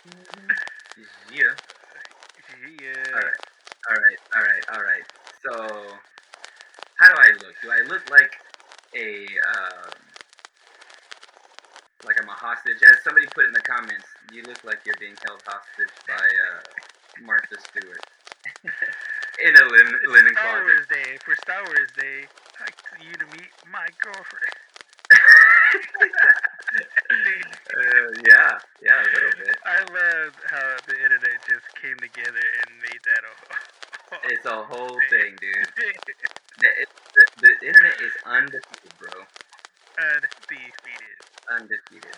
Yeah. Yeah. All right. So, how do I look? Do I look a like I'm a hostage? As somebody put in the comments, you look like you're being held hostage by Martha Stewart in a linen Star closet. Wars Day. For Star Wars Day, I'd like you to meet my girlfriend. Yeah, a little bit. I love how the internet just came together and made that a It's a whole thing, dude. The internet is undefeated, bro. undefeated. Undefeated.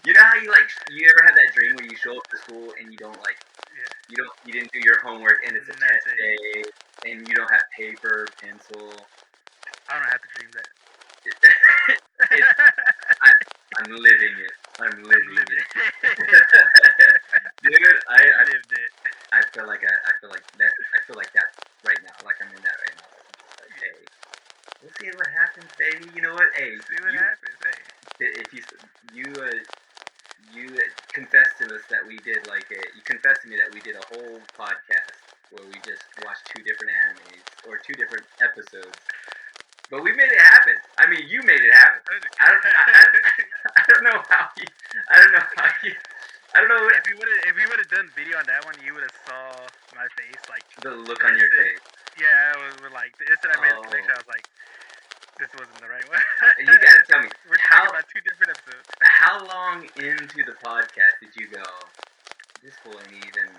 You know how you ever have that dream where you show up to school and you don't you didn't do your homework and it's a test day and you don't have paper, pencil. I don't have to dream that. I'm living it. I'm living it. Dude, I lived it. I feel like that right now. Like I'm in that right now. Like, hey, we'll see what happens, baby. You know what? Hey, see what happens. Hey, if you confessed to us that we did you confessed to me that we did a whole podcast where we just watched two different animes or two different episodes. But we made it happen. I mean, you made it happen. I don't know how you. I don't know how you. I don't know. If you would have done video on that one, you would have saw my face, like the look on your face. Yeah, I was like the instant I made the connection, I was like, this wasn't the right one. You gotta tell me. We're talking about two different episodes. How long into the podcast did you go? This fool we ain't even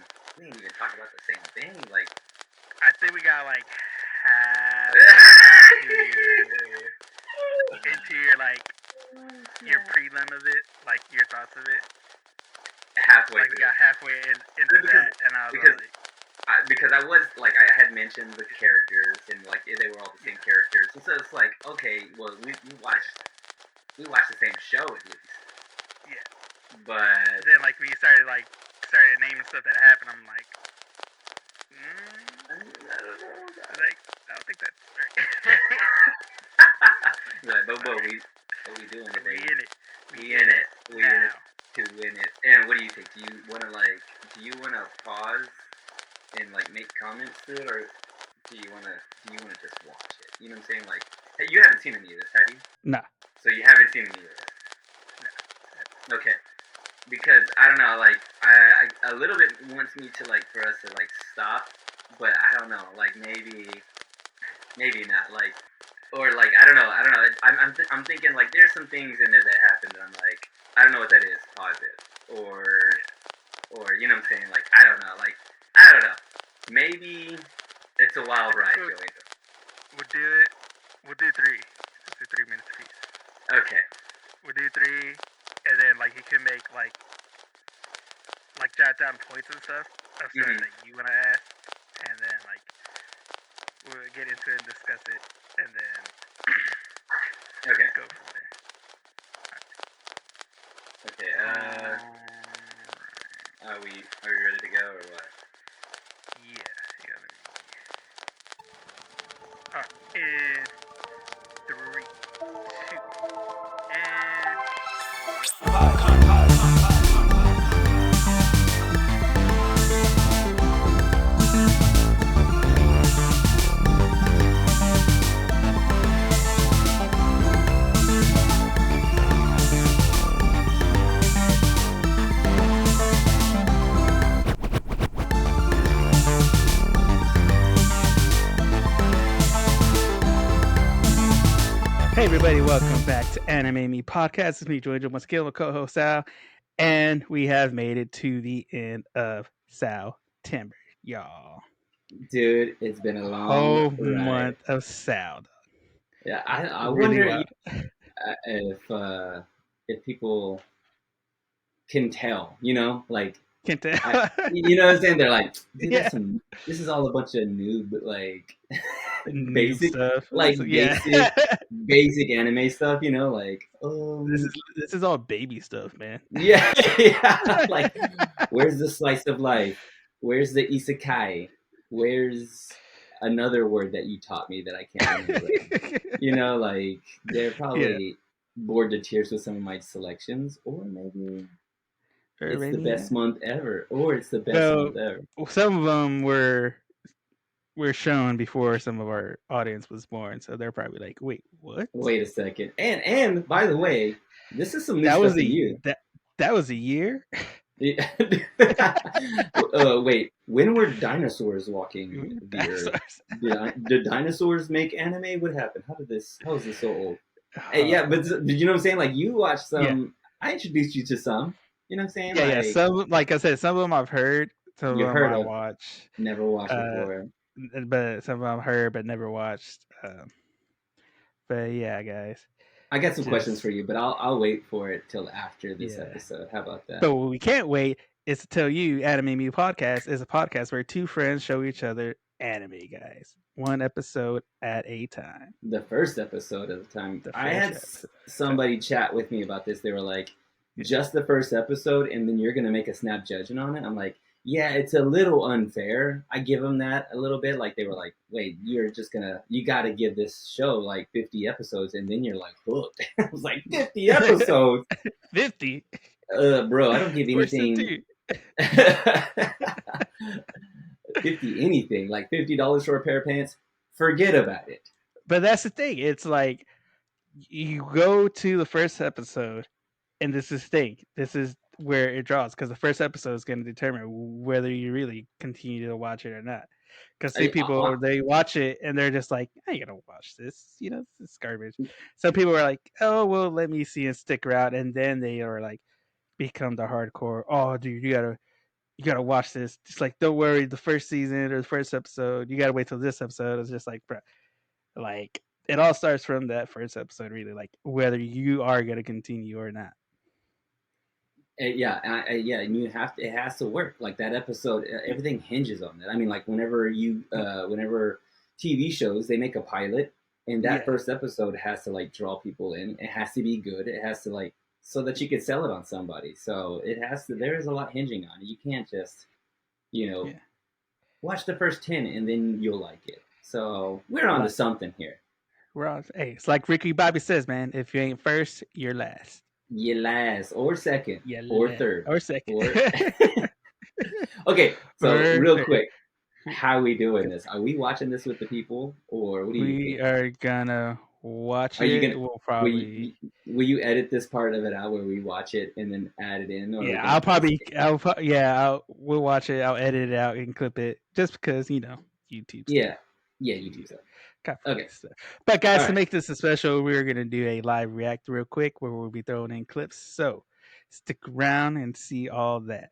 talking about the same thing. Like, I think we got like half into your your prelim of it, like your thoughts of it. Halfway. Like we got halfway into that, and I was because I was I had mentioned the characters and they were all the same characters, and so it's like, okay, well we watched the same show at least. Yeah. But then we started naming stuff that happened. I'm like, I don't know. I don't think that's right. But we doing it, baby. We in it. We in it to win it. And what do you think? Do you wanna pause and make comments to it, or do you wanna just watch it? You know what I'm saying? Like, hey, you haven't seen any of this, have you? Nah. So you haven't seen any of this? No. Okay. Because I don't know, I a little bit wants me to for us to stop, but I don't know, maybe not, or I don't know. I'm thinking there's some things in there that happened that I'm like, I don't know what that is. Pause it, or you know what I'm saying? I don't know. I don't know. Maybe it's a wild ride, Joey. We'll do it. We'll do 3. Let's do 3 minutes piece. Okay. We'll do 3, and then you can make jot down points and stuff of stuff that you wanna ask, and then we'll get into it and discuss it, and then okay. Go from there. Okay. Are we ready to go or what? Yeah. Alright, in 3, 2, and. Hey everybody, welcome back to Anime Me Podcast. It's me, Joey, my skill, co-host Sal, and we have made it to the end of September, y'all. Dude, it's been a long month of Sal. Yeah, I wonder if people can tell, can tell. You know what I'm saying? They're like, dude, this is all a bunch of noob, basic stuff. Basic anime stuff, this is all baby stuff, man. Yeah. Where's the slice of life? Where's the isekai? Where's another word that you taught me that I can't remember? They're probably bored to tears with some of my selections, or maybe or It's the maybe best not. month ever, or it's the best So month ever. some of them were shown before some of our audience was born, so they're probably like, "Wait, what?" Wait a second. And by the way, this is some new That stuff was for a you. that was a year. Wait, when were dinosaurs walking the earth? Dinosaurs. Did dinosaurs make anime? What happened? How is this so old? Hey, yeah, Uh, but you know what I'm saying? Like you watched yeah, some. I introduced you to some. You know what I'm saying? yeah. Like Some, like I said, some of them I've heard, some of you've them heard I of, watch. never watched Uh, before. but some of them I've heard but never watched. But yeah, guys, I got some questions just for you, but I'll wait for it till after this yeah. episode. How about that? But what we can't wait is to tell you, Anime Me Podcast is a podcast where two friends show each other anime, guys. One episode at a time. The first episode of the time, The I first had episode. somebody chat with me about this. They were like, Yeah. just the first episode, and then you're gonna make a snap judgment on it. I'm like, yeah, it's a little unfair. I give them that a little bit. Like they were like, wait, you got to give this show like 50 episodes, and then you're like hooked. I was like, 50 episodes, 50 bro. I don't give for some anything. dude. 50 anything like $50 for a pair of pants. Forget about it. But that's the thing. It's like you go to the first episode, and this is the thing. This is where it draws because the first episode is going to determine whether you really continue to watch it or not. Because see, I, I, people they watch it and they're just like, "I ain't gonna watch this. You know, it's garbage." Some people are like, "Oh, well, let me see and stick around," and then they are like, become the hardcore. Oh, dude, you gotta watch this. Just like, don't worry, the first season or the first episode, you gotta wait till this episode. It's just like, bro, like it all starts from that first episode, really. Like whether you are gonna continue or not. yeah, yeah, and you have to. It has to work. Like that episode, everything hinges on that. I mean, like whenever TV shows they make a pilot, and that Yeah, first episode has to like draw people in. It has to be good. It has to like so that you could sell it on somebody. So it has to. There is a lot hinging on it. You can't just you know yeah. watch the first 10 and then you'll like it. So we're on to Like something here. we're on. Hey, it's like Ricky Bobby says, man. If you ain't first, you're last. You last or second Yeah, or third or second. or okay. So or real third. quick, how are we doing this? Are we watching this with the people, or what do you We think? are gonna watch Are you it. gonna We'll will probably you will you edit this part of it out where we watch it and then add it in, or are we yeah. gonna just We'll watch it. I'll edit it out and clip it just because YouTube stuff. yeah YouTube YouTube stuff? copyright Okay, stuff. But all guys, to right. make this a special, we're gonna do a live react real quick where we'll be throwing in clips. So stick around and see all that.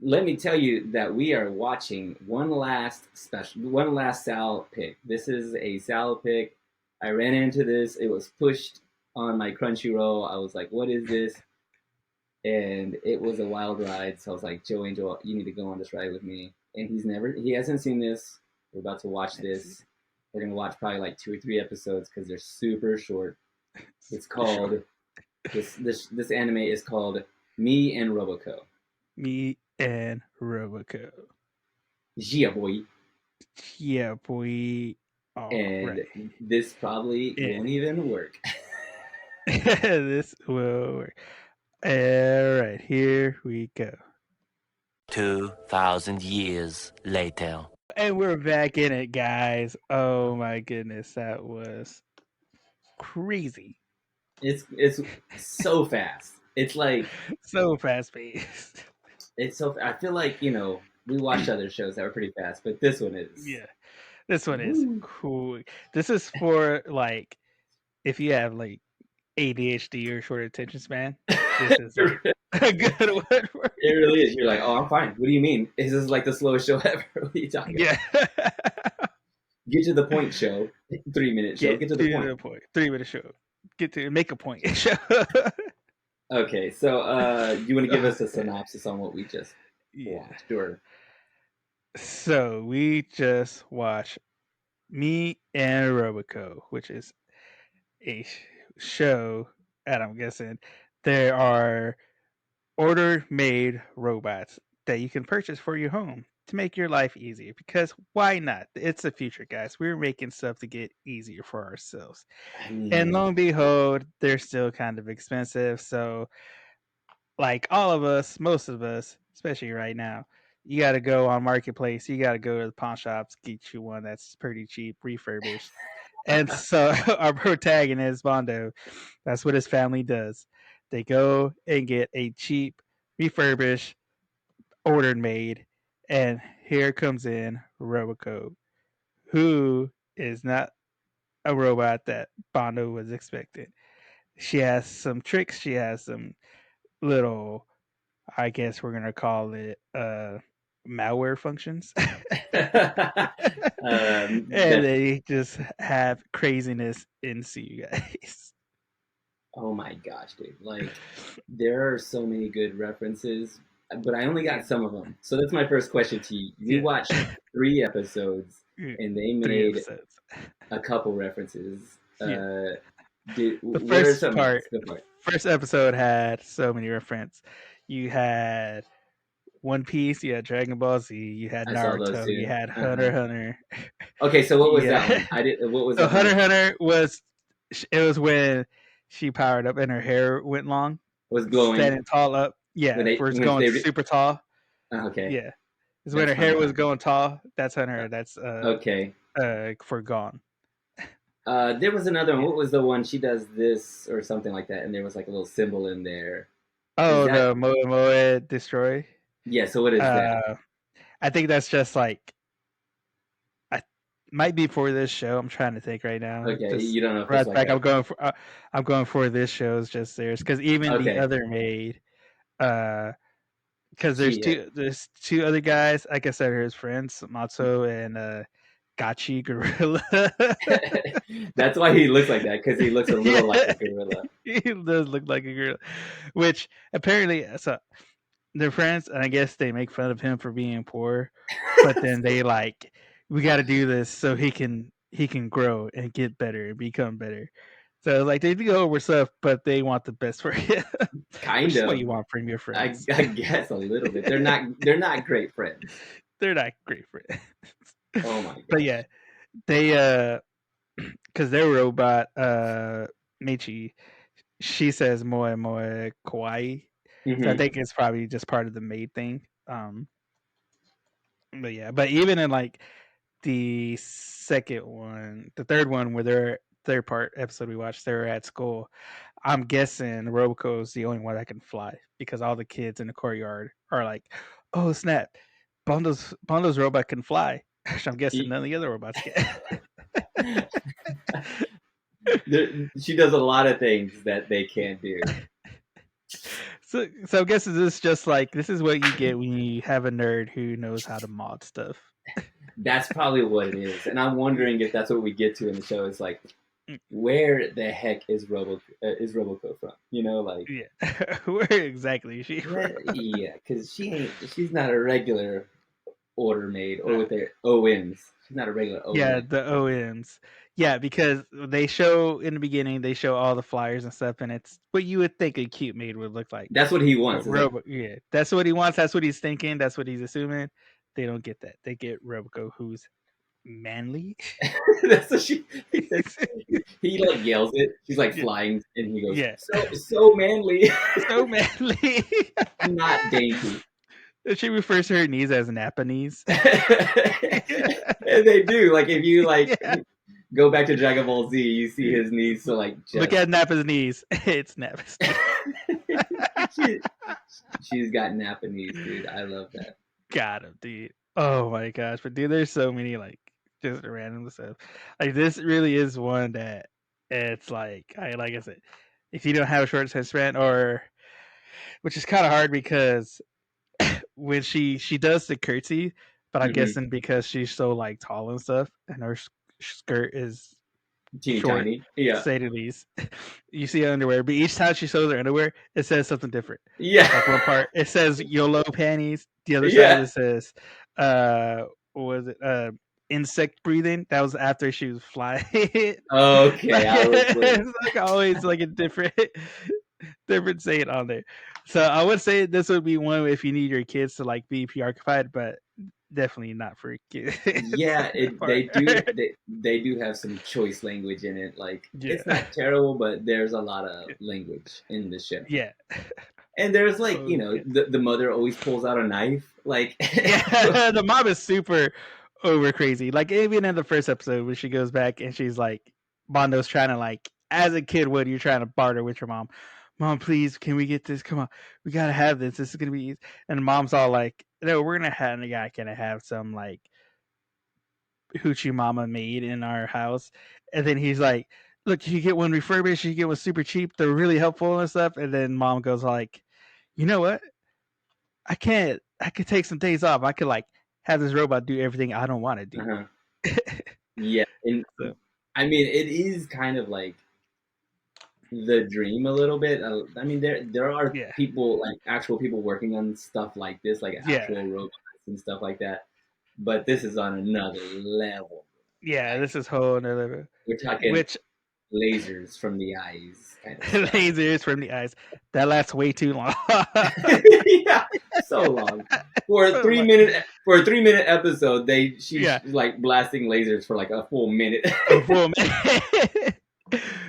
Let me tell you that we are watching one last Sal pick. This is a Sal pick. I ran into this. It was pushed on my Crunchyroll. I was like, "What is this?" And it was a wild ride. So I was like, "Joe Angel, you need to go on this ride with me." And he hasn't seen this. We're about to watch Let's see. this. We're gonna watch probably like 2 or 3 episodes because they're super short. It's For sure. called this anime is called Me and Roboco. Me and Roboco. Yeah, boy. Yeah, boy. All And right. this probably And won't even work. this will work. All right, here we go. 2,000 years later. And we're back in it, guys. Oh my goodness, that was crazy. It's so fast. It's like So fast paced. it's so. I feel like we watched other shows that were pretty fast, but this one is. Yeah, this one is Woo. cool. This is for like if you have like ADHD or short attention span. This is like It a good one for you. really is. You're like, oh, I'm fine. What do you mean? This is like the slowest show ever. What are you talking about? Yeah. Get to the point, show. 3 minute show. Get to the To point. the point. 3 minute show. Get to make a point. Show. Okay, so you want to give us a Okay. synopsis on what we just Yeah. watched, or So we just watched Me and Roboco, which is a show, and I'm guessing there are order made robots that you can purchase for your home to make your life easier. Because why not? It's the future, guys. We're making stuff to get easier for ourselves. I And lo mean, and behold, they're still kind of expensive. So like all of us, most of us, especially right now, you got to go on marketplace. You got to go to the pawn shops, get you one that's pretty cheap, refurbished. And so our protagonist Bondo, that's what his family does. They go and get a cheap, refurbished, ordered made, and here comes in Roboco, who is not a robot that Bondo was expecting. She has some tricks. She has some little, I guess we're gonna call it malware functions. And That's they just have craziness ensue, guys. oh my gosh, dude! Like there are so many good references, but I only got some of them. So that's my first question to you. You Yeah. watched 3 episodes, and they 3 made episodes. a couple references. Yeah. The What are first some of those? part, Go for it. first episode had so many references. You had One Piece, you had Dragon Ball Z, you had I saw those Naruto, you too. had Uh Hunter huh. x Hunter. Okay, so what was that Yeah. one? I did. What was So the Hunter Hunter x Hunter? Hunter was it was when she powered up and her hair went long, Was glowing standing tall up. when Yeah, they where it's when going they. super tall. Okay, Yeah, it's when that's her hair Hunter was Hunter. going tall. That's Uh, Hunter. That's okay. for gone. There was another one. Yeah. What was the one? She does this or something like that, and there was like a little symbol in there. Is Oh, that the Moe Moe destroy. yeah? So what is that? Uh, I think that's just like I might be for this show. I'm trying to think right now. Okay, Just you don't know if it's right like back. a I'm going for this show is just theirs because even the okay. other maid, uh, because She there's two other guys. Like I said, are his friends Matsu and Gachi Gorilla. that's why he looks like that because he looks a little like Yeah, a gorilla. he does look like a gorilla. Which apparently, so they're friends, and I guess they make fun of him for being poor, but then they like, we got to do this so he can grow and get better and become better. So like they do over stuff, but they want the best for him, which Kind is what of. you want from your friends. I guess a little bit. They're not great friends. They're not great friends. Oh my But gosh. yeah, they because their robot Michi, she says moe moe kawaii. So I Hmm. think it's probably just part of the maid thing. But yeah, but even in like the second one, the third one, where they're third part episode we watched, they're at school. I'm guessing Roboco is the only one that can fly because all the kids in the courtyard are like, "Oh snap, Bondo's robot can fly." Which I'm guessing none of the other robots can. She does a lot of things that they can't do. So I guess this is just like this is what you get when you have a nerd who knows how to mod stuff. That's probably what it is, and I'm wondering if that's what we get to in the show. It's like, where the heck is Roboco from? You know, like Yeah, where exactly is she from? yeah, because she's not a regular order maid or Nah. with their OMs. She's not a regular Yeah, OM. the OMs. Yeah, because they show in the beginning they show all the flyers and stuff, and it's what you would think a cute maid would look like. That's what he But wants. It's like yeah, that's what he wants. That's what he's thinking. That's what he's assuming. They don't get that. They get Roboco, who's manly. that's what he says. He like yells it. She's like Yeah, flying, and he goes yeah, so manly, so manly. not dainty. She refers to her knees as Napa knees. And they do. Like if you like Yeah, go back to Dragon Ball Z, you see his knees. So like look just at Napa's knees. It's Napa's knees. she, she's got Napa knees, dude. I love that. Got him, dude. Oh my gosh, but dude, there's so many like just random stuff. Like this really is one that it's like I said, if you don't have a short attention span, or which is kind of hard because when she does the curtsy, but I'm Hmm. guessing because she's so like tall and stuff, and her skirt is Teeny short, tiny. Yeah. say the least. You see her underwear, but each time she shows her underwear, it says something different. Yeah. Like one part, it says YOLO panties. The other side, Yeah. it says, uh, what was it? Insect breathing. That was after she was flying. Okay. Like, I was like, it's like always like a different saying on there. So I would say this would be one if you need your kids to like be preoccupied, but definitely not for kids. yeah. Part. They do have some choice language in it. Like Yeah. it's not terrible, but there's a lot of language in the show. Yeah. And there's like, Oh, yeah. the mother always pulls out a knife. Like, Yeah, the mom is super over crazy. Like even in the first episode where she goes back and she's like, Bondo's trying to like, as a kid would, you're trying to barter with your mom. Mom, please, can we get this? Come on, we gotta have this. This is gonna be easy. And mom's all like, no, we're gonna have some like hoochie mama made in our house. And then he's like, look, you get one refurbished, you get one super cheap. They're really helpful and stuff. And then mom goes like, you know what? I can't. I could take some days off. I could like have this robot do everything I don't want to do. uh-huh. Yeah, and So I mean, it is kind of like the dream a little bit. I mean, there are yeah, people, like actual people working on stuff like this, like yeah, actual robots and stuff like that. But this is on another level. yeah. Like This is whole another we're talking which lasers from the eyes kind of stuff. lasers from the eyes that lasts way too long. Yeah, so long. For a So three long. minute for a 3 minute episode, she's Yeah, like blasting lasers for like a full minute. a full minute.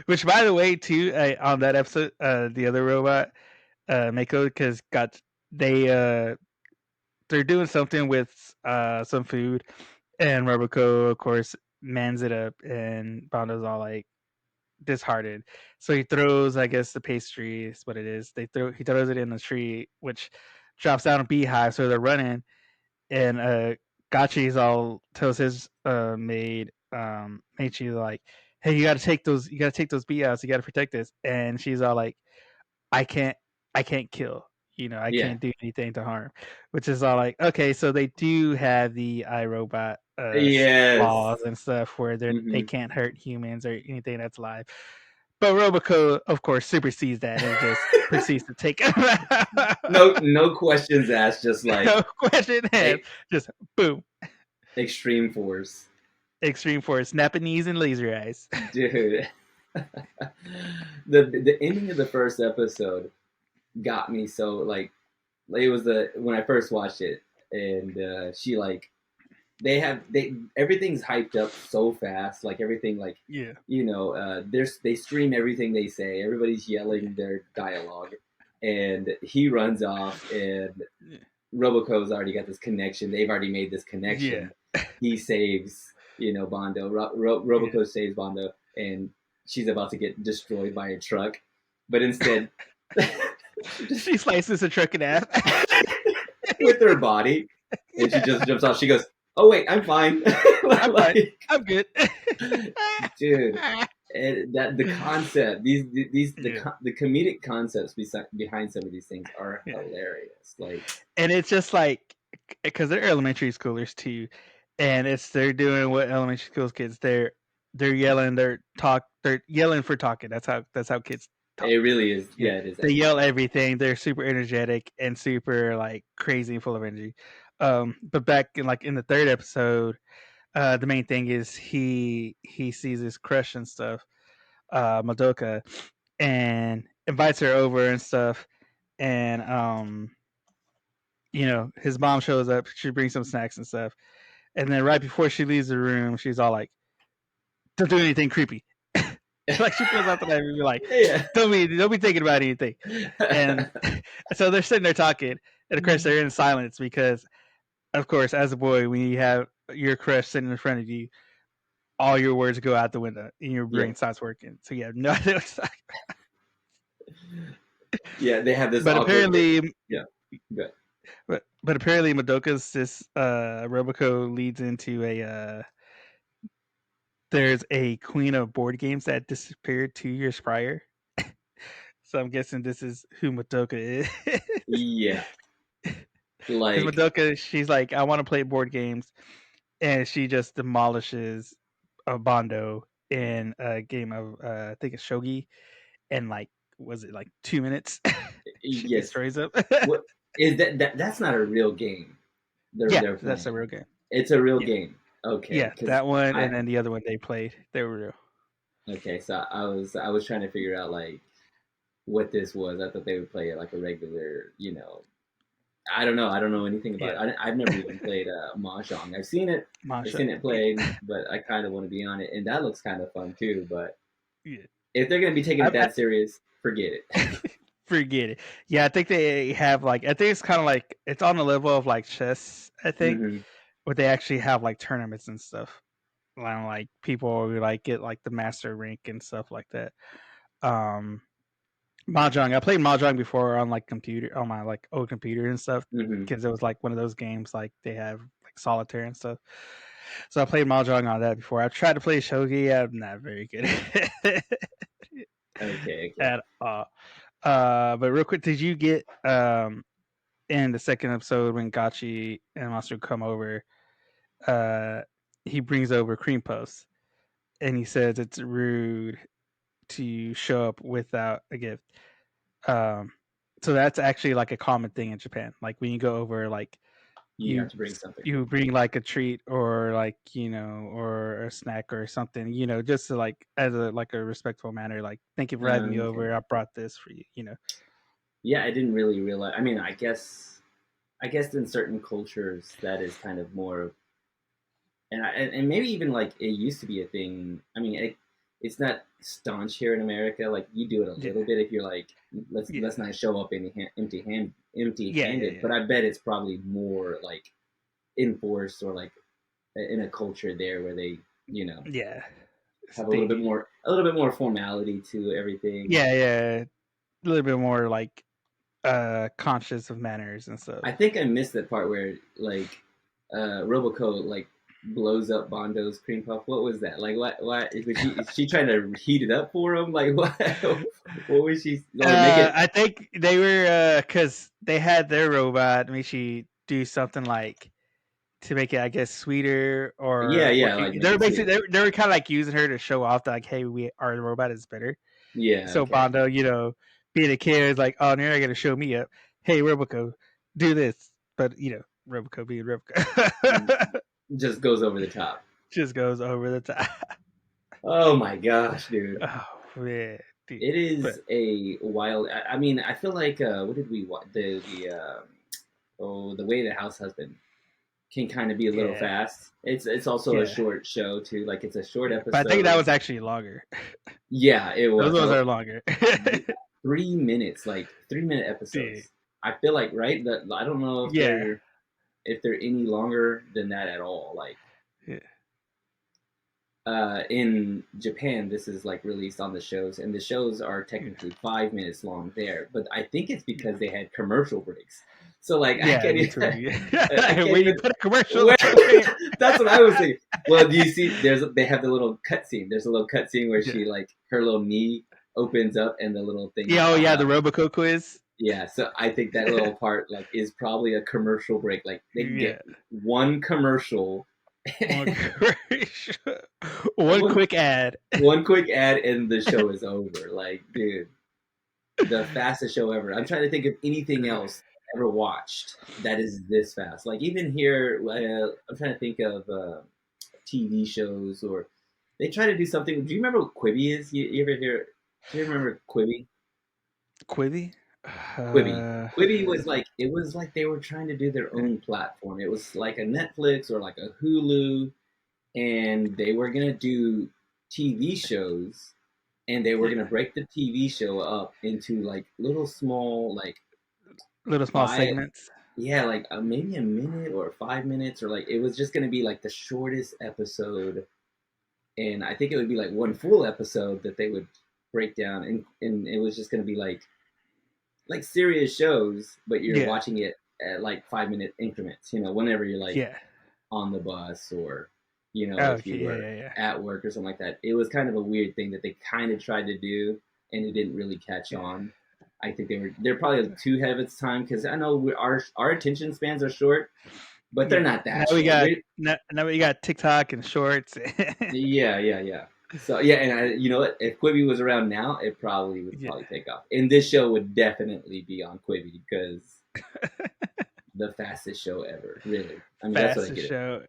Which, by the way, too, on that episode, the other robot, Mako, because got they they're doing something with some food, and Roboco, of course, mans it up, and Bondo's all like disheartened. So he throws, I guess, the pastry is what it is. He throws it in the tree, which drops down a beehive. So they're running, and Gachi's all tells his maid, Meichi, like, "Hey, you got to take those bee outs. You got to protect this." And she's all like, "I can't, I can't kill. I Yeah. can't do anything to harm." Which is all like, okay, so they do have the iRobot Yes. laws and stuff where they Hmm. can't hurt humans or anything that's alive. But Roboco, of course, supersedes that and just proceeds to take him out. No questions asked. Just like No question asked. e- Just boom. extreme force, Extreme force, snapping knees and laser eyes. dude. The ending of the first episode got me so like it was the when I first watched it, and she like they everything's hyped up so fast, like everything like Yeah. they scream everything they say, everybody's yelling their dialogue, and he runs off, and Roboco's already got this connection, they've already made this Yeah. connection. He saves Bondo. Yeah. Roboco saves Bondo, and she's about to get destroyed by a truck, but instead She slices a truck in half. with her body, and she just jumps off. She goes, "Oh wait, I'm fine." I'm fine. Like, I'm good. dude, and that the concept, Yeah. the comedic concepts behind some of these things are Yeah. hilarious. Like, And it's just like, because they're elementary schoolers too, and they're doing what elementary school kids they're yelling, they're yelling for talking. That's how kids talk. it really is. You know, Yeah, it is they actually. yell everything. They're super energetic and super like crazy and full of energy. But back in the third episode, the main thing is he sees his crush and stuff, Madoka, and invites her over and stuff. And his mom shows up. She brings some snacks and stuff. And then right before she leaves the room, she's all like, "Don't do anything creepy." Like she pulls out the knife and be like, Yeah. don't be thinking about anything." And so they're sitting there talking, and of course they're in silence because, of course, as a boy, when you have your crush sitting in front of you, all your words go out the window and your Yeah. brain stops working. So you have no idea what's talking. Yeah, they have this But awkward. apparently, Yeah. Good. but apparently, Madoka's this Roboco leads into there's a queen of board games that disappeared 2 years prior. So I'm guessing this is who Madoka is. Yeah. Because Like, Madoka, she's like, I want to play board games, and she just demolishes a Bondo in a game of I think it's shogi, and like was it like 2 minutes? She yes. destroys them. What is that's not a real game Yeah, they're that's a playing. real game. It's a real Yeah, game. Okay, yeah, because that one, I and then the other one they played, they were real. okay, so I was trying to figure out like what this was. I thought they would play it like a regular, I don't know. I don't know anything about Yeah, it. I've never even played mahjong. I've seen it. I've Masha. seen it played, but I kind of want to be on it, and that looks kind of fun too. But Yeah, if they're gonna be taking it I, that serious, forget it. Forget it. Yeah, I think they have like I think it's kind of like it's on the level of like chess. I think, Mm-hmm. but they actually have like tournaments and stuff. Like people who like get like the master rank and stuff like that. Um, Mahjong. I played Mahjong before on like computer on my like old computer and stuff Mm-hmm. because it was like one of those games like they have like solitaire and stuff. So I played Mahjong on that before. I tried to play shogi. I'm not very good Okay. Okay. at all. But real quick, did you get in the second episode when Gachi and Master come over? Uh, he brings over cream puffs and he says it's rude to show up without a gift. Um, so that's actually like a common thing in Japan. Like when you go over, like You have you to bring something. you bring like a treat or like or a snack or something, just to like as a like a respectful manner. Like thank you for having me Okay. over. I brought this for you. Yeah, I didn't really realize. I mean, I guess in certain cultures that is kind of more, and maybe even like it used to be a thing. I mean, it's not staunch here in America. Like you do it a Yeah, little bit if you're like, yeah, let's not show up empty yeah, yeah, handed. yeah, But I bet it's probably more like enforced or like in a culture there where they you know yeah. have They, a little bit more formality to everything. yeah, a little bit more like conscious of manners and stuff. I think I missed that part where like Roboco like blows up Bondo's cream puff. What was that? Like what is she trying to heat it up for him? Like what what was she like make it I think they were because they had their robot make she do something like to make it, I guess, sweeter yeah, or yeah, what. like make They're it basically sweeter. they were kind of like using her to show off that like, hey, we our robot is better. Yeah, So okay. Bondo, being a kid, is like, oh, now you're gonna show me up. Hey, Roboco, do this. But Roboco being Roboco Just goes over the top. just goes over the top. Oh my gosh, dude. Oh man, dude. It But is a wild I mean, I feel like what did we watch the way the house husband can kind of be a little yeah, fast. It's also a yeah, short show too. Like it's a short yeah. But I think that episode. was actually longer. Yeah, it Those was. ones are longer. 3 minutes, like 3 minute Dude. episodes. I feel like right that I don't know Yeah. if they're any longer than that at all. Like Yeah. in Japan, this is like released on the shows, and the shows are Yeah. technically 5 minutes long there. But I think it's Yeah. because they had commercial breaks. So like I Yeah, can't me even, too. I Yeah. can't When you even. put a commercial, Where, okay. that's what I was thinking. Well, do you see? They have the little cutscene. There's a little cutscene where Yeah. she like her little knee opens up and the little things Yeah, oh pop yeah, the out. Roboco quiz. Yeah, so I think that little part like is probably a commercial break. Like they can Yeah. get one commercial, One commercial. One one quick ad. one quick ad, and the show is over. Like, dude, the fastest show ever. I'm trying to think of anything else I ever watched that is this fast. Like even here, I'm trying to think of TV shows or they try to do something. Do you remember what Quibi is? You ever hear? Do you remember Quibi? Quibi? Quibi. Uh, Quibi was like it was like they were trying to do their own platform. It was like a Netflix or like a Hulu, and they were gonna do TV shows, and they were yeah. gonna break the TV show up into like little small like Little small five, segments. yeah, like maybe a minute or 5 minutes or like it was just gonna be like the shortest episode, and I think it would be like one full episode that they would break down, and it was just gonna be like serious shows, but you're Yeah. watching it at like 5 minute increments. Whenever you're like Yeah. on the bus or if Okay. you Yeah. were Yeah. Yeah. at work or something like that. It was kind of a weird thing that they kind of tried to do, and it didn't really catch Yeah. on. I think they're probably too ahead of its time because I know our attention spans are short, but they're Yeah. not that short. Now we got TikTok and Shorts. Yeah, yeah, yeah. So yeah, and you know what? If Quibi was around now, it probably would Yeah. probably take off. And this show would definitely be on Quibi because the fastest show ever. Really, I mean that's what I Fastest get it. show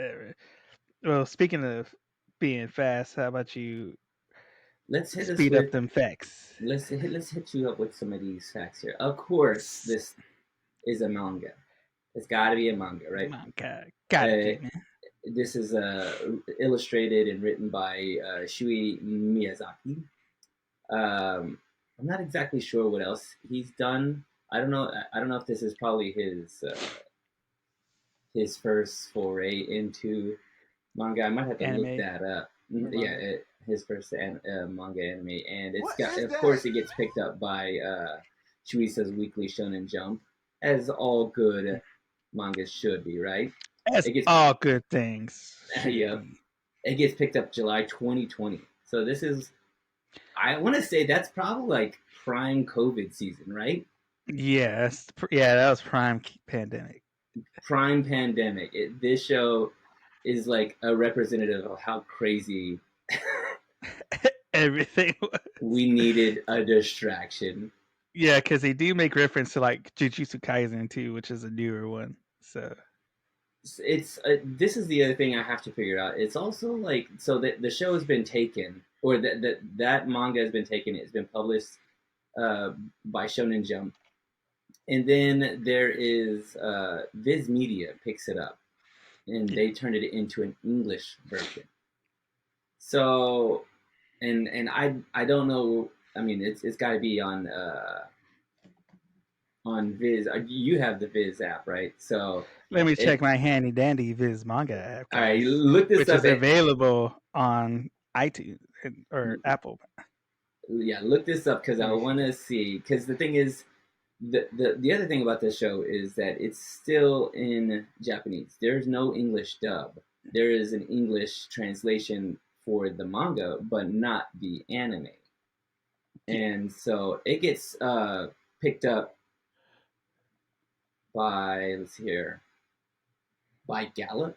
ever. Well, speaking of being fast, how about you Let's hit us speed up with them facts? let's hit you up with some of these facts here. Of course, this is a manga. It's got to be a manga, right? My God, gotta Uh, be, man. this is illustrated and written by Shui Miyazaki. Um, I'm not exactly sure what else he's done. I don't know. I don't know if this is probably his first foray into manga. I might have to look Anime that up. or Yeah, manga. his first manga anime, and it's What got. is Of that? course, it gets picked up by Shueisha's Weekly Shonen Jump, as all good mangas should be, right? As It gets all good things should yeah, be. it gets picked up July 2020. So this is, I want to say that's probably like prime COVID season, right? Yes, yeah, that was prime pandemic. Prime pandemic. This show is like a representative of how crazy Everything was. we needed a distraction. Yeah, because they do make reference to like Jujutsu Kaisen too, which is a newer one. So It's this is the other thing I have to figure out. It's also like, so that the show has been taken, or that manga has been taken. It's been published by Shonen Jump, and then there is Viz Media picks it up, and yeah, they turned it into an English version. So, and I don't know. I mean, it's got to be on Viz. You have the Viz app, right? So, let me check it my handy dandy Viz manga app, all right. guys, Look this which up. is available on iTunes or Apple. Yeah, look this up because Let I me want to see. Because the thing is, the other thing about this show is that it's still in Japanese. There's no English dub. There is an English translation for the manga, but not the anime. yeah. And so it gets picked up by, let's see here, by Gallup.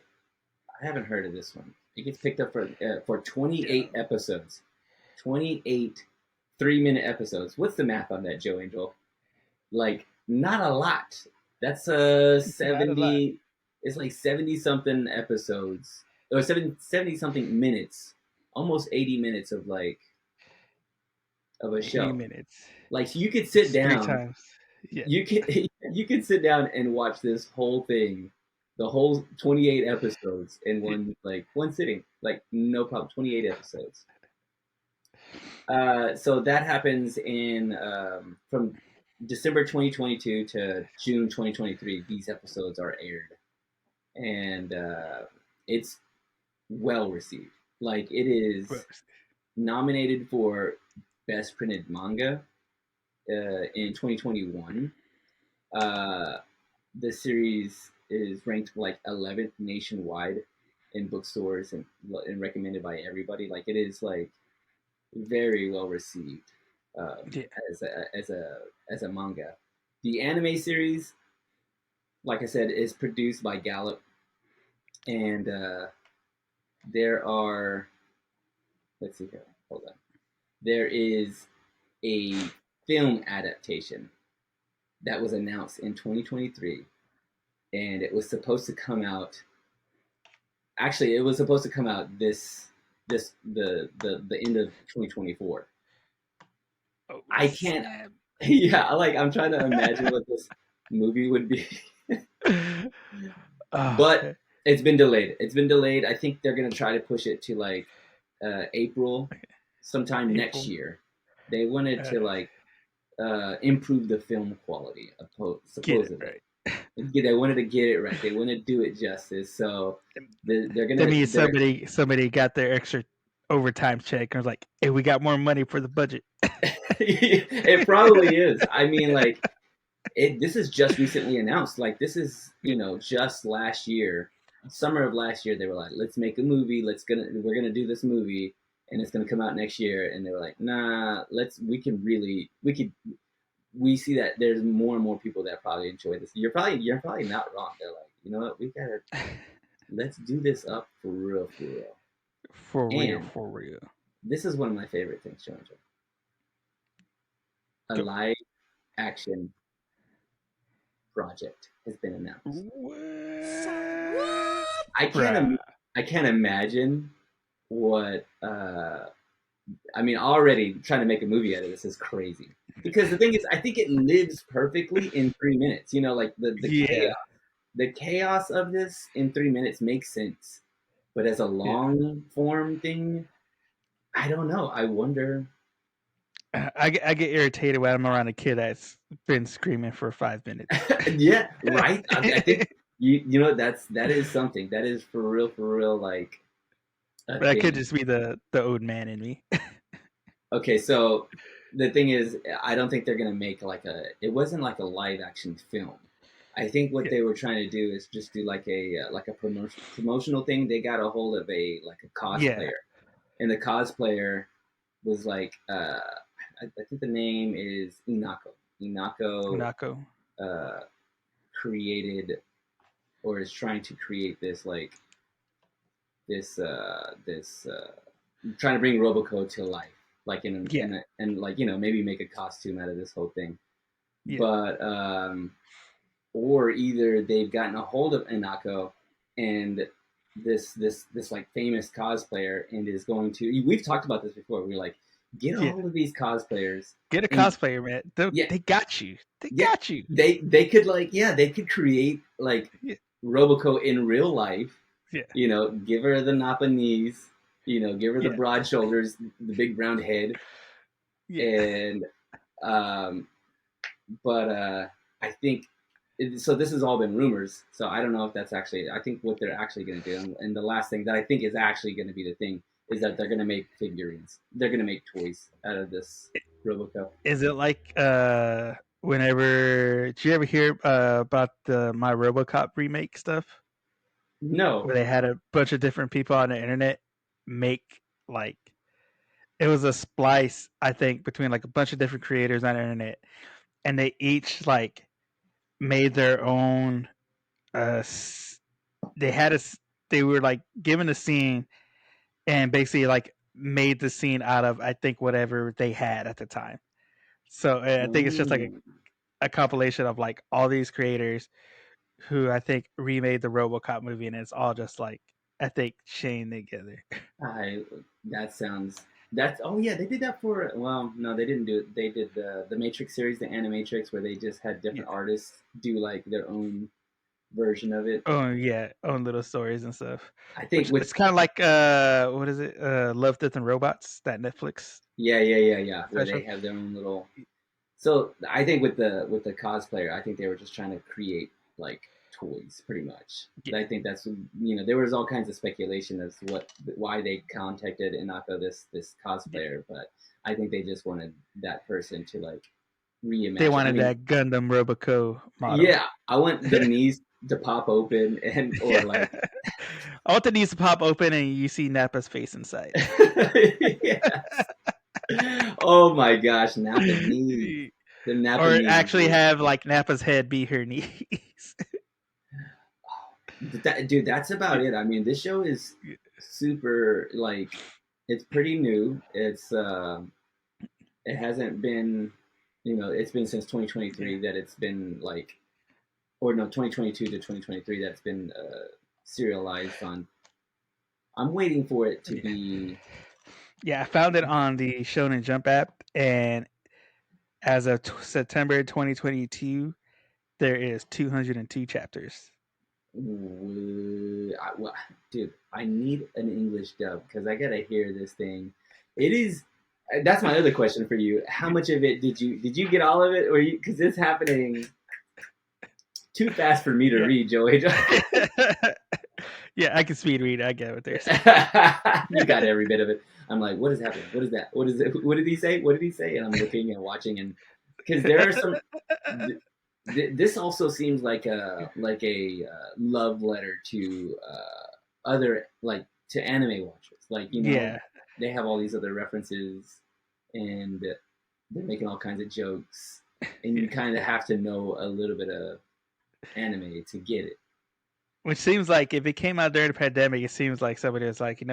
I haven't heard of this one. It gets picked up for 28 episodes, 28 3-minute episodes. What's the math on that, Joe Angel? Like, not a lot. That's Not a lot. 70. It's like 70 something episodes, or 70 something minutes, almost 80 minutes of like of a 80 show. minutes. Like, you could sit It's three down, times. Yeah. you could sit down and watch this whole thing, the whole 28 episodes in one sitting, like no problem. 28 episodes. So that happens in from December 2022 to June 2023. These episodes are aired, and it's well received. Like, it is nominated for Best Printed Manga in 2021. Uh, the series is ranked like 11th nationwide in bookstores, and recommended by everybody. Like, it is like very well received Yeah. as a manga. The anime series, like I said, is produced by Gallup, and there are, let's see here, hold on. There is a film adaptation that was announced in 2023, and it was supposed to come out. Actually, it was supposed to come out the end of 2024. Oh, I can't. snap. Yeah, like, I'm trying to imagine what this movie would be. Oh, But it's been delayed. It's been delayed. I think they're gonna try to push it to like April, sometime next April. year. They wanted to like improve the film quality, Get it supposedly. right. They wanted to get it right. They want to do it justice. So they're That gonna. means somebody got their extra overtime check and was like, "Hey, we got more money for the budget." It probably is. I mean, like, this is just recently announced. Like, this is, just last year, summer of last year. They were like, let's make a movie. We're gonna do this movie, and it's gonna come out next year. And they were like, nah, we see that there's more and more people that probably enjoy this. You're probably not wrong. They're like, you know what, let's do this up for real, for real. For real, And for real. this is one of my favorite things, Jojo. A Go. live action project has been announced. What? I can't. Bruh. I can't imagine what. I mean, already trying to make a movie out of this is crazy. Because the thing is, I think it lives perfectly in 3 minutes. Like Yeah. the chaos of this in 3 minutes makes sense. But as a Yeah. long form thing, I don't know. I wonder. I get irritated when I'm around a kid that's been screaming for 5 minutes. Yeah, right. I think you know that is something that is for real like a But that could thing. just be the old man in me. Okay, so the thing is, I don't think they're gonna make like a. It wasn't like a live action film. I think what Yeah, they were trying to do is just do like a promotional thing. They got a hold of a like a yeah, cosplayer, and the cosplayer was like, I think the name is Inako. Inako Unako. uh, created or is trying to create this like this trying to bring Roboco to life, like Yeah, and like you know maybe make a costume out of this whole thing. yeah, But or either they've gotten a hold of Inako and this like famous cosplayer and is going to. We've talked about this before. We're like, get a yeah. hold of these cosplayers Get a and cosplayer, man. yeah, They got you. They yeah, got you. they could like yeah they could create like Yeah, Roboco in real life. yeah, You know, give her the Napa knees. You know, give her the yeah, broad shoulders, the big round head, yeah. and um, but I think so. This has all been rumors, so I don't know if that's actually. I think what they're actually going to do, and the last thing that I think is actually going to be the thing is that they're going to make figurines. They're going to make toys out of this Roboco. Is it like whenever did you ever hear about the My RoboCop remake stuff? No. Where they had a bunch of different people on the internet make like it was a splice, I think, between like a bunch of different creators on the internet, and they each like made their own. Uh, they had a. They were like given a scene and basically like made the scene out of I think whatever they had at the time. So I think it's just like Mm. a compilation of like all these creators who I think remade the RoboCop movie, and it's all just like I think chained together. I that sounds that's oh yeah they did that for well no they didn't do it they did the Matrix series the Animatrix where they just had Yeah. different artists do like their own version of it. Oh yeah, own little stories and stuff. I think Which with it's kind of like what is it? Love, Death, and Robots, that Netflix yeah where special. they have their own little so I think with the cosplayer I think they were just trying to create like toys pretty much. Yeah, I think that's you know there was all kinds of speculation as to what why they contacted Inako this yeah. cosplayer but I think they just wanted that person to like They reimagine. I wanted mean, that Gundam Roboco model. yeah, I want the knees to pop open and or Yeah. like I want the knees to pop open and you see Nappa's face inside. yes. Oh my gosh, Napa knees. The Napa Or knees actually would have like Nappa's head be her knees. dude, that's about it. I mean, this show is super like it's pretty new. It's it hasn't been you know, it's been since Yeah. 2023 that it's been like or no, 2022 to 2023 that's been serialized on. I'm waiting for it to Yeah. be Yeah, I found it on the Shonen Jump app, and as of September 2022, there is 202 chapters. dude, I need an English dub because I gotta hear this thing. It is. That's my other question for you. How much of it did you get all of it, or because it's happening too fast for me to Yeah. read, Joey? Yeah, I can speed read. I get what they're saying. You got every bit of it. I'm like, what is happening? What is that? What is it? What did he say? What did he say? And I'm looking and watching, and because there are some. This also seems like a love letter to other like to anime watchers. Like you know, Yeah, they have all these other references, and they're making all kinds of jokes, and yeah. you kind of have to know a little bit of anime to get it. Which seems like if it came out during the pandemic, it seems like somebody was like,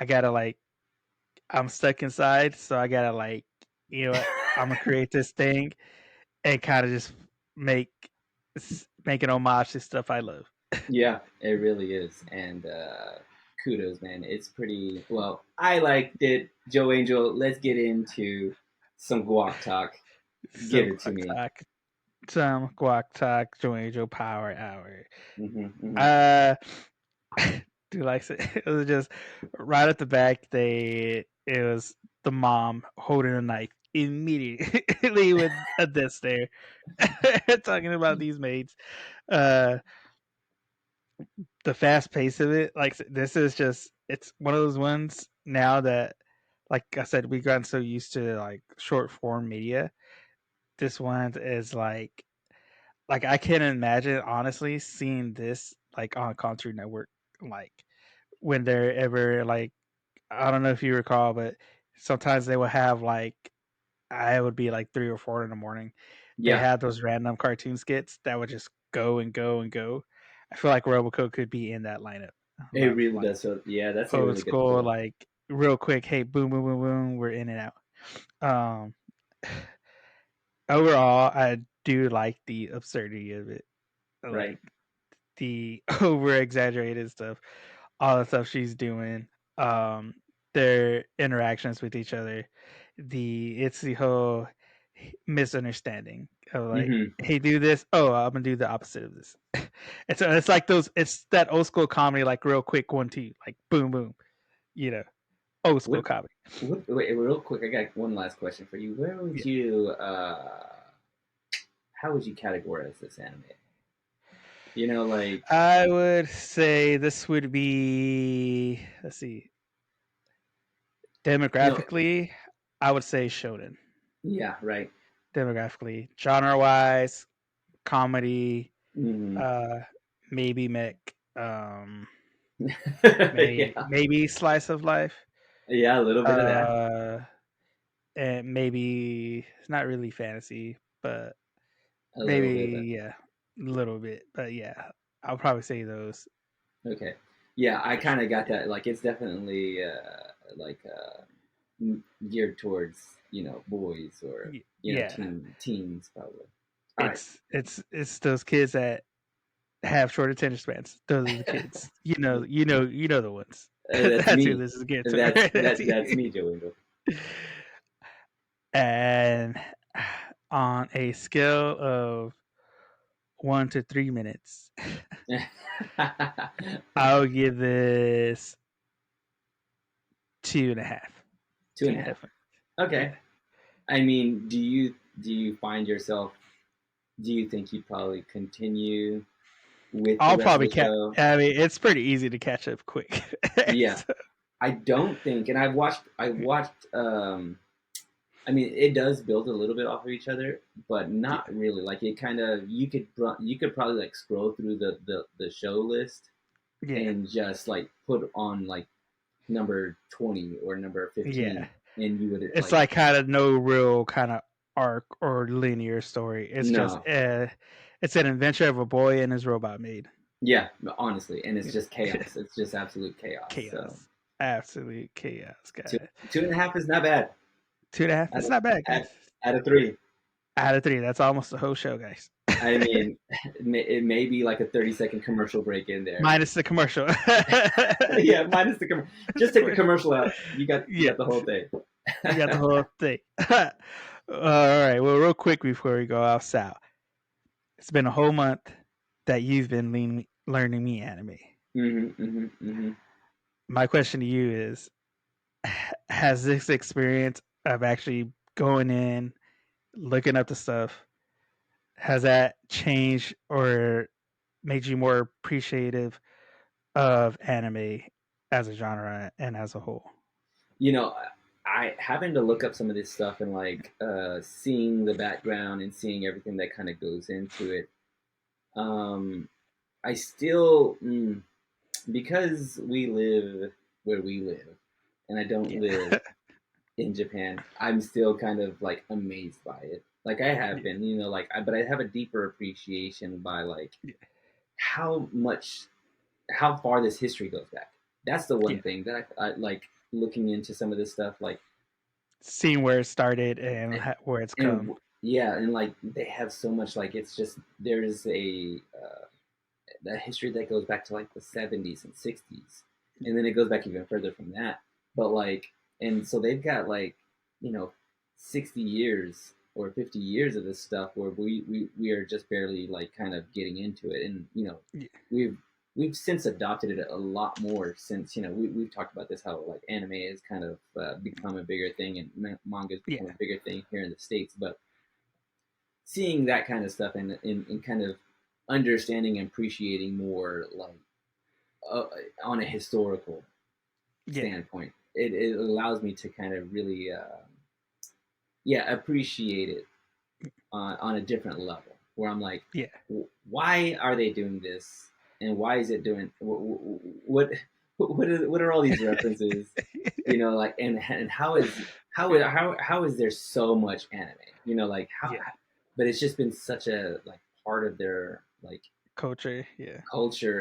I gotta like, I'm stuck inside, so I gotta like, what, I'm gonna create this thing and kind of just make make an homage to stuff I love. Yeah, it really is, and kudos, man. It's pretty well. I liked it, Joe Angel. Let's get into some guac talk. Give Some it to guac me. talk, some guac talk, Joe Power Hour. Hmm. Uh, dude, like I said, it was just right at the back. It was the mom holding a knife immediately with a death stare, talking about these maids. The fast pace of it, like this is just it's one of those ones now that, like I said, we've gotten so used to like short form media. This one is like I can't imagine honestly seeing this like on Cartoon Network, like when they're ever like I don't know if you recall, but sometimes they will have like I would be like 3 or 4 in the morning. They Yeah, had those random cartoon skits that would just go and go and go. I feel like Roboco could be in that lineup it of really like does. So yeah, that's a old really good school, pull. like real quick. Hey, boom, boom, boom, boom. We're in and out. Overall, I do like the absurdity of it, Right. like the over exaggerated stuff, all the stuff she's doing, um, their interactions with each other, it's the whole misunderstanding of like, Hmm. hey, do this. Oh, I'm gonna do the opposite of this. It's like those. It's that old school comedy, like real quick 1-2, like boom, boom. You know, old school What? comedy. Wait, real quick. I got one last question for you. Where would Yeah. you? How would you categorize this anime? You know, like I would say this would be. Let's see. no. Demographically, I would say shonen. Yeah. Right. Demographically, genre-wise, comedy, Hmm. uh, maybe mech, Yeah. maybe slice of life, Yeah. A little bit of that. uh, and maybe it's not really fantasy, but A little bit, but maybe yeah, a little bit. But yeah, I'll probably say those okay. Yeah, I for sure. kind of got that. Like, it's definitely like geared towards boys or Yeah, teens probably. All right. it's those kids that have short attention spans. Those are the kids. You know the ones. That's That's who me. this is getting That's to. That's that you. that's me, Joe. And on a scale of 1 to 3 minutes, I'll give this 2.5. Two Two and and a a half. half. Yeah. Okay. I mean, do you find yourself? Do you think you probably continue with the I'll rest of probably the catch. show? I mean, it's pretty easy to catch up quick. Yeah, So, I don't think, and I watched. I mean, it does build a little bit off of each other, but yeah, not really. Like it kind of you could probably like scroll through the show list yeah, and just like put on like number 20 or number yeah. 15, and you would It's like like kind of no real kind of arc or linear story. It's just no, it's an adventure of a boy and his robot maid. yeah, honestly, and it's Yeah. just chaos. It's just absolute chaos. So Chaos, absolute chaos, two guys. 2.5 is not bad. 2.5. Out It's of not bad, out, guys. out of 3. Out of 3, that's almost the whole show, guys. I mean, it may be like a 30-second commercial break in there. Minus the commercial. Yeah, minus the just take the Commercial. commercial out. You Yeah, got the whole thing. you got the whole thing. All right. Well, real quick before we go off, Sal, it's been a whole month that you've been learning me anime. Hmm. My question to you is: has this experience of actually going in, looking up the stuff, has that changed or made you more appreciative of anime as a genre and as a whole? You know, I having to look up some of this stuff and like seeing the background and seeing everything that kind of goes into it. Um, I still because we live where we live, and I don't Yeah. live in Japan. I'm still kind of like amazed by it. Like I have Yeah. been, but I have a deeper appreciation by like Yeah. how much, how far this history goes back. That's the one Yeah. thing that I like looking into some of this stuff. Like Seeing where it started and where it's come. and yeah, and like they have so much. Like it's just there's a history that goes back to like the 70s and 60s, and then it goes back even further from that. But like, and so they've got like you know 60 years or 50 years of this stuff where we are just barely like kind of getting into it, and Yeah. we've we've since adopted it a lot more since we've talked about this, how like anime has kind of become a bigger thing and manga has become a bigger thing here in the States. But seeing that kind of stuff and kind of understanding and appreciating more like on a historical standpoint, it allows me to kind of really appreciate it on a different level, where I'm like, why are they doing this, and why is it doing what are all these references, like, and how is there so much anime, like how, but it's just been such a like part of their like culture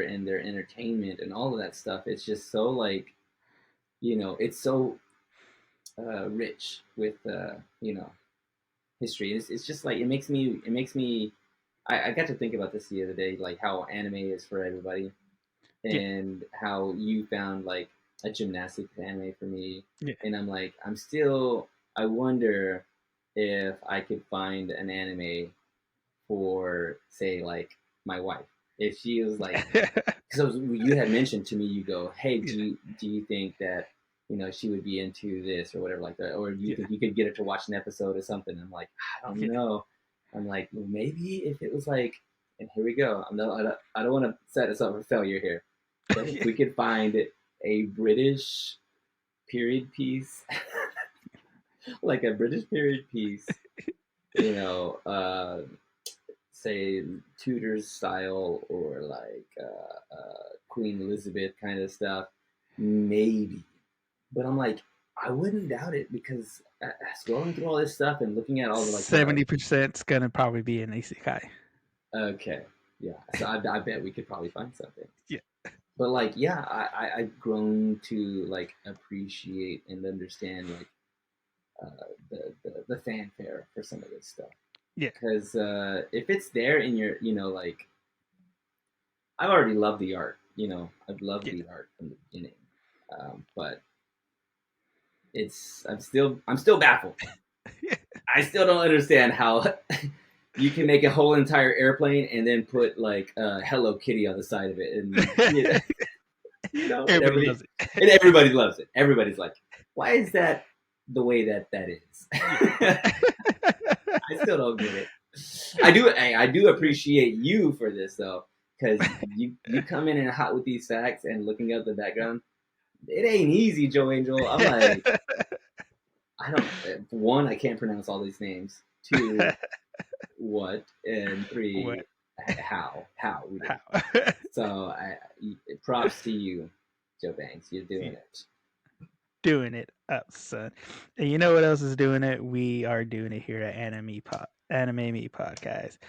and their entertainment and all of that stuff. It's just so like, it's so rich with history. It's just like it makes me I got to think about this the other day, like how anime is for everybody, and how you found like a gymnastics anime for me, and I'm like, I wonder if I could find an anime for, say, like my wife, if she was like, because you had mentioned to me, you go, hey, do you think that she would be into this or whatever like that, or do you think you could get her to watch an episode or something? I'm like, I don't know. I'm like, well, maybe if it was like, and here we go. I don't want to set us up for failure here, but if we could find a British period piece, like a British period piece, say Tudors style, or like Queen Elizabeth kind of stuff, maybe. But I'm like, I wouldn't doubt it, because scrolling through all this stuff and looking at all the like 70% is gonna probably be an isekai. Okay, yeah. So I bet we could probably find something. Yeah. But like, yeah, I've grown to like appreciate and understand like the fanfare for some of this stuff. Yeah. Because if it's there in your, like, I've already loved the art. I've loved the art from the beginning, but I'm still baffled. I still don't understand how you can make a whole entire airplane and then put like Hello Kitty on the side of it, and everybody loves it. And everybody loves it. Everybody's like, why is that the way that is? I still don't get it. I do appreciate you for this though, because you come in and hot with these facts and looking up the background. It ain't easy, Joe Angel. I'm like, I don't. One, I can't pronounce all these names. Two, what? And three, what? How? So, props to you, Joe Banks. You're doing it. Doing it up, son. And you know what else is doing it? We are doing it here at Anime Me Podcast,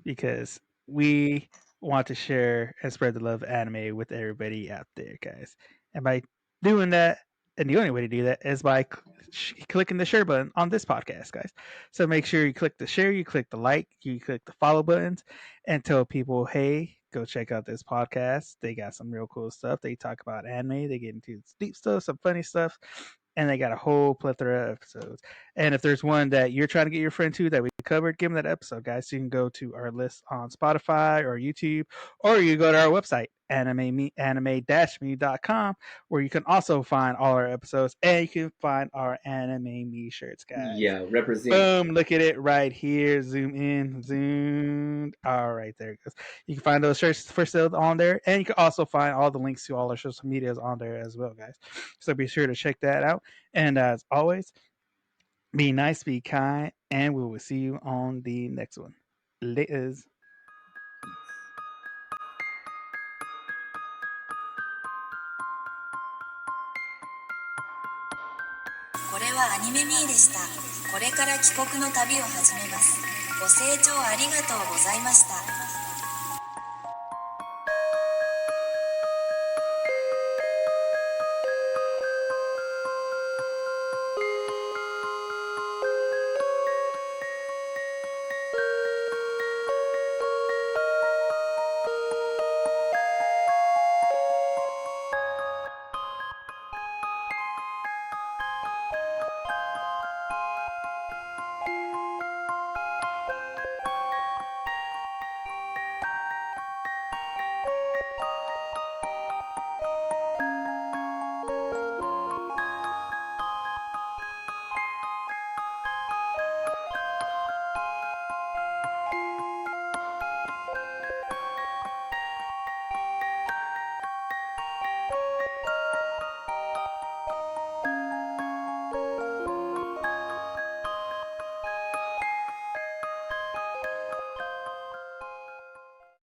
because we want to share and spread the love of anime with everybody out there, guys. And by doing that, and the only way to do that is by clicking the share button on this podcast, guys. So make sure you click the share, you click the like, you click the follow buttons, and tell people, hey, go check out this podcast. They got some real cool stuff. They talk about anime. They get into deep stuff, some funny stuff, and they got a whole plethora of episodes. And if there's one that you're trying to get your friend to that we covered, give them that episode, guys. So you can go to our list on Spotify or YouTube, or you go to our website, anime-me.com, where you can also find all our episodes, and you can find our Anime Me shirts, guys. Yeah, represent. Boom, look at it right here. Zoom in, zoom. All right, there it goes. You can find those shirts for sale on there, and you can also find all the links to all our social medias on there as well, guys. So be sure to check that out. And as always, be nice, be kind, and we will see you on the next one. Laters. これはアニメミーでした。これから帰国の旅を始めます。ご清聴ありがとうございました。